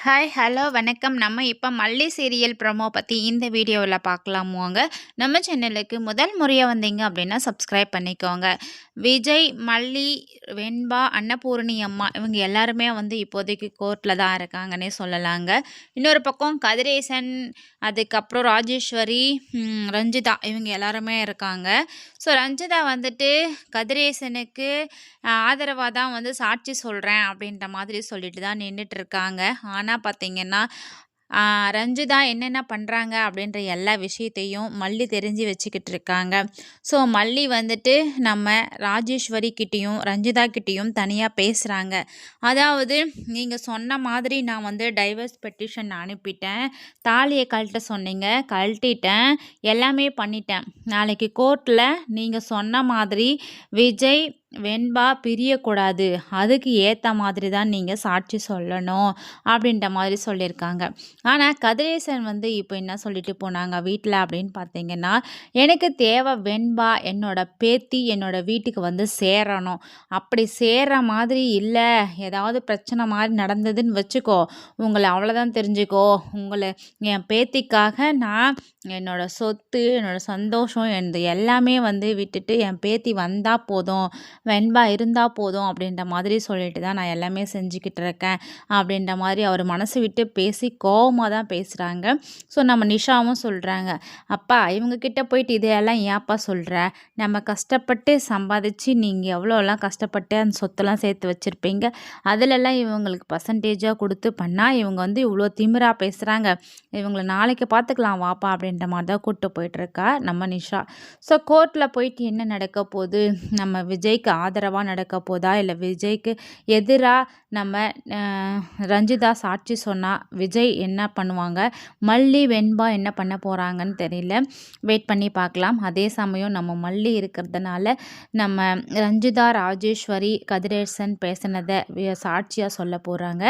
Hi hello வணக்கம். நம்ம இப்போ மல்லி சீரியல் ப்ரோமோ பற்றி இந்த வீடியோவில் பார்க்கலாமுவாங்க. நம்ம சேனலுக்கு முதல் முறையாக வந்தீங்க அப்படின்னா சப்ஸ்கிரைப் பண்ணிக்கோங்க. விஜய், மல்லி, வெண்பா, அன்னபூரணி அம்மா இவங்க எல்லாருமே இப்போதைக்கு கோர்ட்டில் தான் இருக்காங்கன்னே சொல்லலாங்க. இன்னொரு பக்கம் கதிரேசன், அதுக்கப்புறம் ராஜேஸ்வரி, ரஞ்சிதா இவங்க எல்லாருமே இருக்காங்க. ஸோ ரஞ்சிதா கதிரேசனுக்கு ஆதரவாக தான் சாட்சி சொல்கிறேன் அப்படின்ற மாதிரி சொல்லிட்டு தான் நின்றுட்டு இருக்காங்க. ஆனால் பார்த்தீங்கன்னா ரஞ்சிதா என்னென்ன பண்ணுறாங்க அப்படின்ற எல்லா விஷயத்தையும் மல்லி தெரிஞ்சு வச்சுக்கிட்டு இருக்காங்க. ஸோ மல்லி நம்ம ராஜேஸ்வரி கிட்டேயும் ரஞ்சிதா கிட்டேயும் தனியாக பேசுகிறாங்க. அதாவது நீங்கள் சொன்ன மாதிரி நான் டைவர்ஸ் பெட்டிஷன் அனுப்பிட்டேன், தாலியை கழட்ட சொன்னீங்க, கழட்டிட்டேன், எல்லாமே பண்ணிட்டேன். நாளைக்கு கோர்ட்டில் நீங்கள் சொன்ன மாதிரி விஜய் வெண்பா பிரியக்கூடாது, அதுக்கு ஏற்ற மாதிரி தான் நீங்கள் சாட்சி சொல்லணும் அப்படின்ற மாதிரி சொல்லியிருக்காங்க. ஆனால் கதிரேசன் இப்போ என்ன சொல்லிட்டு போனாங்க வீட்டில் அப்படின்னு பார்த்தீங்கன்னா, எனக்கு தேவை வெண்பா என்னோட பேத்தி என்னோட வீட்டுக்கு சேரணும். அப்படி சேர்ற மாதிரி இல்லை, ஏதாவது பிரச்சனை மாதிரி நடந்ததுன்னு வச்சுக்கோ, உங்களை அவ்வளோதான் தெரிஞ்சுக்கோ. என் பேத்திக்காக நான் என்னோட சொத்து, என்னோட சந்தோஷம், எனது எல்லாமே விட்டுட்டு என் பேத்தி வந்தால் போதும், வெண்பா இருந்தால் போதும் அப்படின்ற மாதிரி சொல்லிட்டு தான் நான் எல்லாமே செஞ்சுக்கிட்டு இருக்கேன் அப்படின்ற மாதிரி அவர் மனசு விட்டு பேசி கோவமாக தான் பேசுகிறாங்க. ஸோ நம்ம நிஷாவும் சொல்கிறாங்க, அப்பா இவங்கக்கிட்ட போயிட்டு இதையெல்லாம் ஏன்ப்பா சொல்கிற, நம்ம கஷ்டப்பட்டு சம்பாதிச்சு நீங்கள் எவ்வளோலாம் கஷ்டப்பட்டு அந்த சொத்தெல்லாம் சேர்த்து வச்சுருப்பீங்க, அதிலெல்லாம் இவங்களுக்கு பர்சன்டேஜாக கொடுத்து பண்ணால் இவங்க இவ்வளோ திமிராக பேசுகிறாங்க, இவங்களை நாளைக்கு பார்த்துக்கலாம் வாப்பா அப்படின்ற மாதிரி தான் கூப்பிட்டு போயிட்டுருக்கா நம்ம நிஷா. ஸோ கோர்ட்டில் போயிட்டு என்ன நடக்க போகுது, நம்ம விஜய்க்கு ஆதரவாக நடக்க போதா, இல்லை விஜய்க்கு எதிராக நம்ம ரஞ்சிதா சாட்சி சொன்னால் விஜய் என்ன பண்ணுவாங்க, மல்லி வெண்பா என்ன பண்ண போகிறாங்கன்னு தெரியல, வெயிட் பண்ணி பார்க்கலாம். அதே சமயம் நம்ம மல்லி இருக்கிறதுனால நம்ம ரஞ்சிதா, ராஜேஸ்வரி, கதிரேசன் பேசினதை சாட்சியாக சொல்ல போகிறாங்க.